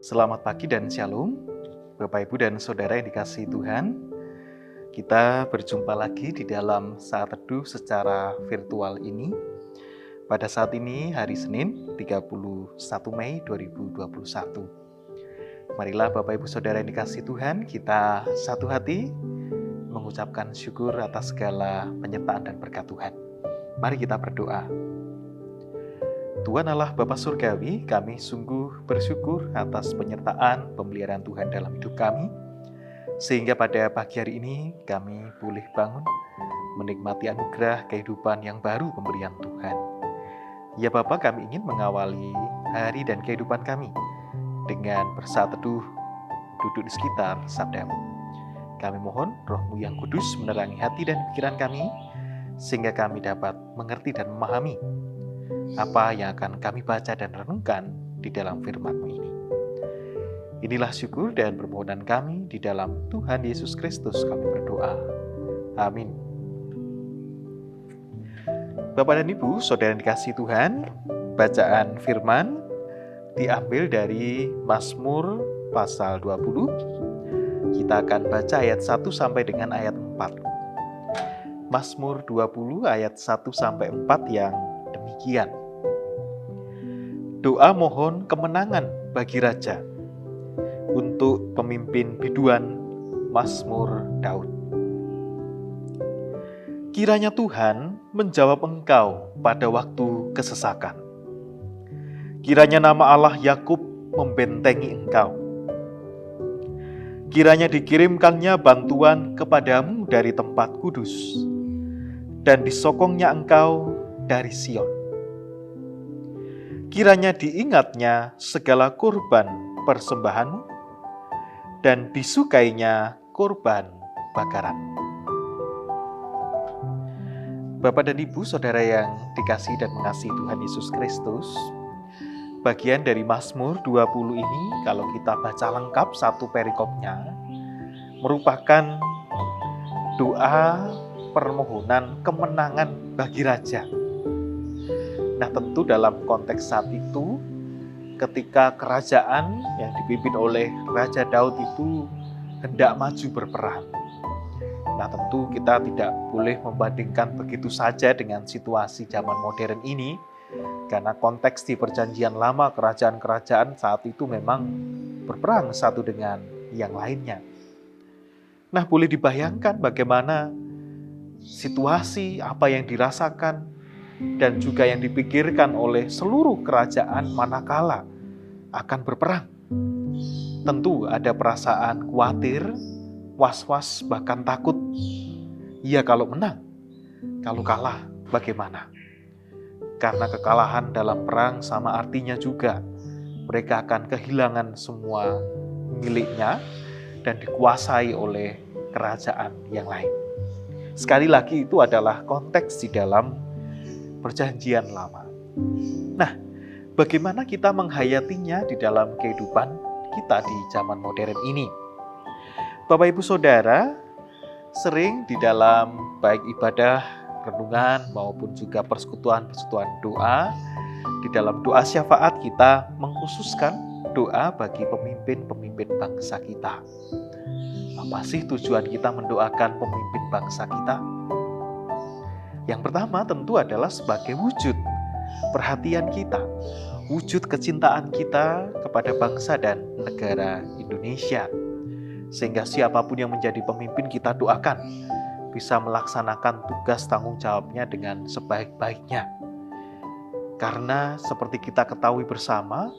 Selamat pagi dan shalom, Bapak Ibu dan Saudara yang dikasihi Tuhan. Kita berjumpa lagi di dalam saat teduh secara virtual ini. Pada saat ini hari Senin 31 Mei 2021. Marilah Bapak Ibu Saudara yang dikasihi Tuhan, kita satu hati mengucapkan syukur atas segala penyertaan dan berkat Tuhan. Mari kita berdoa. Tuhan Allah Bapa Surgawi, kami sungguh bersyukur atas penyertaan pemeliharaan Tuhan dalam hidup kami, sehingga pada pagi hari ini kami boleh bangun menikmati anugerah kehidupan yang baru pemberian Tuhan. Ya Bapa, kami ingin mengawali hari dan kehidupan kami dengan bersaat teduh duduk di sekitar sabda-Mu. Kami mohon Roh-Mu yang kudus menerangi hati dan pikiran kami, sehingga kami dapat mengerti dan memahami apa yang akan kami baca dan renungkan di dalam firman-Mu ini. Inilah syukur dan permohonan kami di dalam Tuhan Yesus Kristus kami berdoa. Amin. Bapak dan Ibu, Saudara yang dikasihi Tuhan, bacaan firman diambil dari Mazmur pasal 20. Kita akan baca ayat 1 sampai dengan ayat 4. Mazmur 20 ayat 1 sampai 4 yang demikian. Doa mohon kemenangan bagi raja, untuk pemimpin biduan Mazmur Daud. Kiranya Tuhan menjawab engkau pada waktu kesesakan. Kiranya nama Allah Yakub membentengi engkau. Kiranya dikirimkannya bantuan kepadamu dari tempat kudus, dan disokongnya engkau dari Sion. Kiranya diingatnya segala kurban persembahanmu, dan disukainya kurban bakaran. Bapak dan Ibu, Saudara yang dikasihi dan mengasihi Tuhan Yesus Kristus, bagian dari Mazmur 20 ini, kalau kita baca lengkap satu perikopnya, merupakan doa permohonan kemenangan bagi raja. Nah, tentu dalam konteks saat itu, ketika kerajaan yang dipimpin oleh Raja Daud itu hendak maju berperang. Nah, tentu kita tidak boleh membandingkan begitu saja dengan situasi zaman modern ini, karena konteks di Perjanjian Lama, kerajaan-kerajaan saat itu memang berperang satu dengan yang lainnya. Nah, boleh dibayangkan bagaimana situasi apa yang dirasakan dan juga yang dipikirkan oleh seluruh kerajaan manakala akan berperang. Tentu ada perasaan khawatir, was-was, bahkan takut. Ya, kalau menang, kalau kalah bagaimana? Karena kekalahan dalam perang sama artinya juga mereka akan kehilangan semua miliknya dan dikuasai oleh kerajaan yang lain. Sekali lagi, itu adalah konteks di dalam Perjanjian Lama. Nah, bagaimana kita menghayatinya di dalam kehidupan kita di zaman modern ini? Bapak Ibu Saudara, sering di dalam baik ibadah, renungan maupun juga persekutuan-persekutuan doa, di dalam doa syafaat kita mengkhususkan doa bagi pemimpin-pemimpin bangsa kita. Apa sih tujuan kita mendoakan pemimpin bangsa kita? Yang pertama tentu adalah sebagai wujud perhatian kita, wujud kecintaan kita kepada bangsa dan negara Indonesia. Sehingga siapapun yang menjadi pemimpin kita doakan bisa melaksanakan tugas tanggung jawabnya dengan sebaik-baiknya. Karena seperti kita ketahui bersama,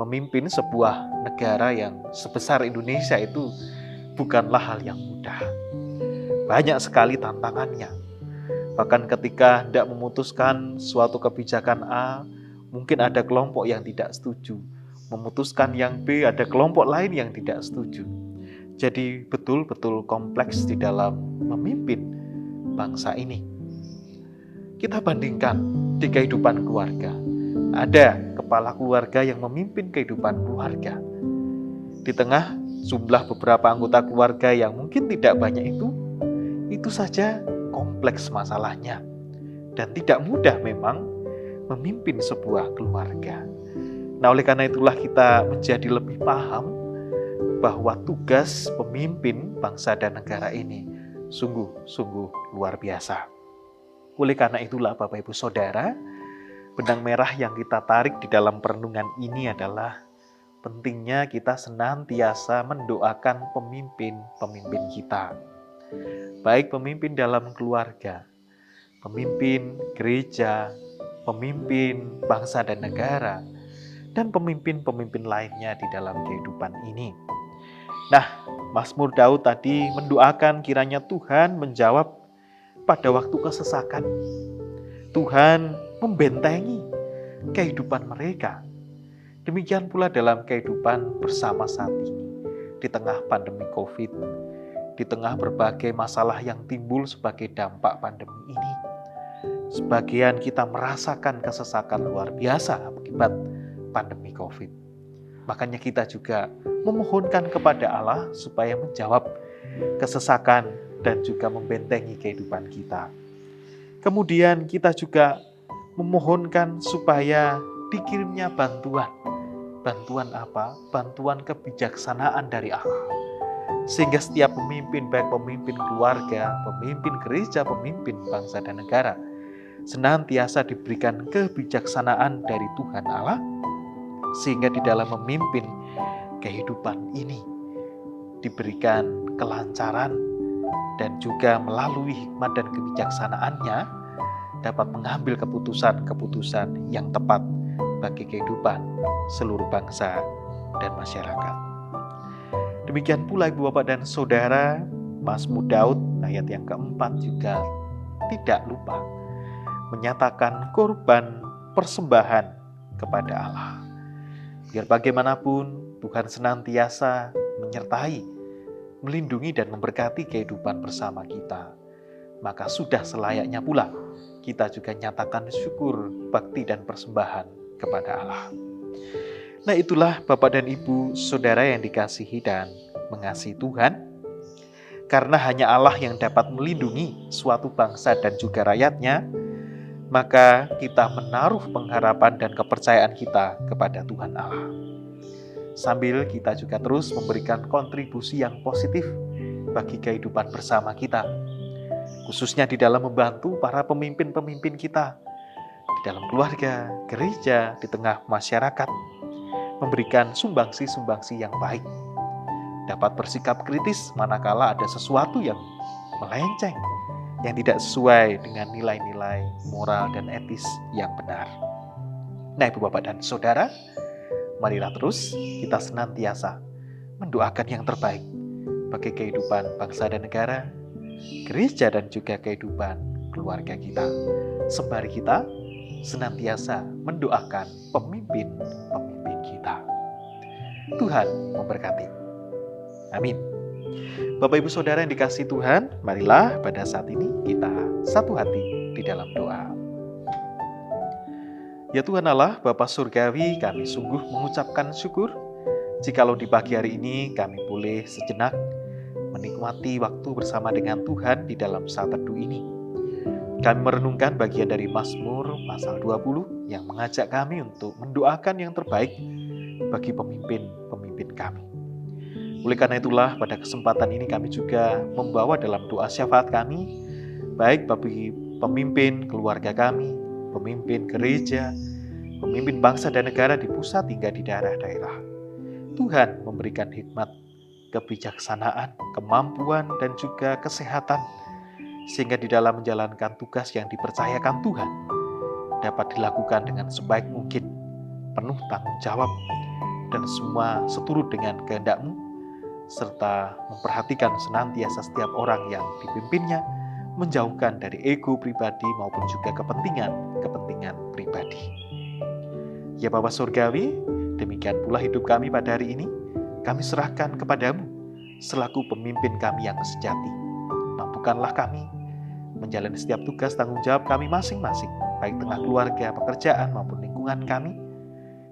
memimpin sebuah negara yang sebesar Indonesia itu bukanlah hal yang mudah. Banyak sekali tantangannya. Bahkan ketika hendak memutuskan suatu kebijakan A, mungkin ada kelompok yang tidak setuju. Memutuskan yang B, ada kelompok lain yang tidak setuju. Jadi betul-betul kompleks di dalam memimpin bangsa ini. Kita bandingkan di kehidupan keluarga. Ada kepala keluarga yang memimpin kehidupan keluarga. Di tengah jumlah beberapa anggota keluarga yang mungkin tidak banyak itu saja kompleks masalahnya, dan tidak mudah memang memimpin sebuah keluarga. Nah, oleh karena itulah kita menjadi lebih paham bahwa tugas pemimpin bangsa dan negara ini sungguh-sungguh luar biasa. Oleh karena itulah Bapak Ibu Saudara, benang merah yang kita tarik di dalam perenungan ini adalah pentingnya kita senantiasa mendoakan pemimpin-pemimpin kita. Baik pemimpin dalam keluarga, pemimpin gereja, pemimpin bangsa dan negara, dan pemimpin-pemimpin lainnya di dalam kehidupan ini. Nah, Mazmur Daud tadi mendoakan kiranya Tuhan menjawab pada waktu kesesakan. Tuhan membentengi kehidupan mereka. Demikian pula dalam kehidupan bersama saat ini, di tengah pandemi COVID, di tengah berbagai masalah yang timbul sebagai dampak pandemi ini. Sebagian kita merasakan kesesakan luar biasa akibat pandemi COVID. Makanya kita juga memohonkan kepada Allah supaya menjawab kesesakan dan juga membentengi kehidupan kita. Kemudian kita juga memohonkan supaya dikirimnya bantuan. Bantuan apa? Bantuan kebijaksanaan dari Allah. Sehingga setiap pemimpin, baik pemimpin keluarga, pemimpin gereja, pemimpin bangsa dan negara, senantiasa diberikan kebijaksanaan dari Tuhan Allah, sehingga di dalam memimpin kehidupan ini diberikan kelancaran dan juga melalui hikmat dan kebijaksanaannya dapat mengambil keputusan-keputusan yang tepat bagi kehidupan seluruh bangsa dan masyarakat. Demikian pula Ibu Bapak dan Saudara, Mazmur Daud ayat yang keempat juga tidak lupa menyatakan korban persembahan kepada Allah. Biar bagaimanapun Tuhan senantiasa menyertai, melindungi dan memberkati kehidupan bersama kita. Maka sudah selayaknya pula kita juga nyatakan syukur, bakti dan persembahan kepada Allah. Nah, itulah Bapak dan Ibu Saudara yang dikasihi dan mengasihi Tuhan. Karena hanya Allah yang dapat melindungi suatu bangsa dan juga rakyatnya, maka kita menaruh pengharapan dan kepercayaan kita kepada Tuhan Allah. Sambil kita juga terus memberikan kontribusi yang positif bagi kehidupan bersama kita, khususnya di dalam membantu para pemimpin-pemimpin kita, di dalam keluarga, gereja, di tengah masyarakat, memberikan sumbangsi-sumbangsi yang baik, dapat bersikap kritis manakala ada sesuatu yang melenceng, yang tidak sesuai dengan nilai-nilai moral dan etis yang benar. Nah, Ibu Bapak dan Saudara, marilah terus kita senantiasa mendoakan yang terbaik bagi kehidupan bangsa dan negara, gereja dan juga kehidupan keluarga kita. Sembari kita senantiasa mendoakan pemimpin-pemimpin kita. Tuhan memberkati. Amin. Bapak Ibu Saudara yang dikasihi Tuhan, marilah pada saat ini kita satu hati di dalam doa. Ya Tuhan Allah, Bapa Surgawi, kami sungguh mengucapkan syukur jikalau di pagi hari ini kami boleh sejenak menikmati waktu bersama dengan Tuhan di dalam saat teduh ini. Kami merenungkan bagian dari Mazmur pasal 20 yang mengajak kami untuk mendoakan yang terbaik bagi pemimpin-pemimpin kami. Oleh karena itulah pada kesempatan ini kami juga membawa dalam doa syafaat kami, baik bagi pemimpin keluarga kami, pemimpin gereja, pemimpin bangsa dan negara di pusat hingga di daerah-daerah. Tuhan memberikan hikmat, kebijaksanaan, kemampuan dan juga kesehatan, sehingga di dalam menjalankan tugas yang dipercayakan Tuhan dapat dilakukan dengan sebaik mungkin, penuh tanggung jawab, dan semua seturut dengan kehendak-Mu, serta memperhatikan senantiasa setiap orang yang dipimpinnya, menjauhkan dari ego pribadi maupun juga kepentingan pribadi. Ya Bapa Surgawi, demikian pula hidup kami pada hari ini, kami serahkan kepadamu selaku pemimpin kami yang sejati. Mampukanlah kami menjalani setiap tugas tanggung jawab kami masing-masing, baik tengah keluarga, pekerjaan maupun lingkungan kami,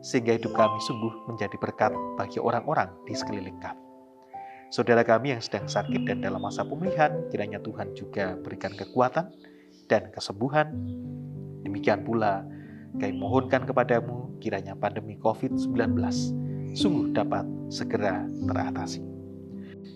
sehingga hidup kami sungguh menjadi berkat bagi orang-orang di sekeliling kami. Saudara kami yang sedang sakit dan dalam masa pemulihan, kiranya Tuhan juga berikan kekuatan dan kesembuhan. Demikian pula Kami mohonkan kepadamu kiranya pandemi COVID-19 sungguh dapat segera teratasi.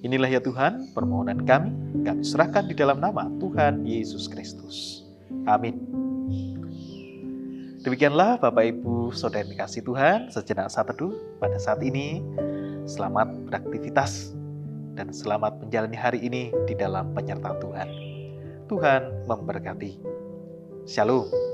Inilah ya Tuhan permohonan kami serahkan di dalam nama Tuhan Yesus Kristus. Amin. Demikianlah Bapak Ibu Saudara yang dikasihi Tuhan, sejenak saat teduh pada saat ini. Selamat beraktivitas dan selamat menjalani hari ini di dalam penyertaan Tuhan. Tuhan memberkati. Shalom.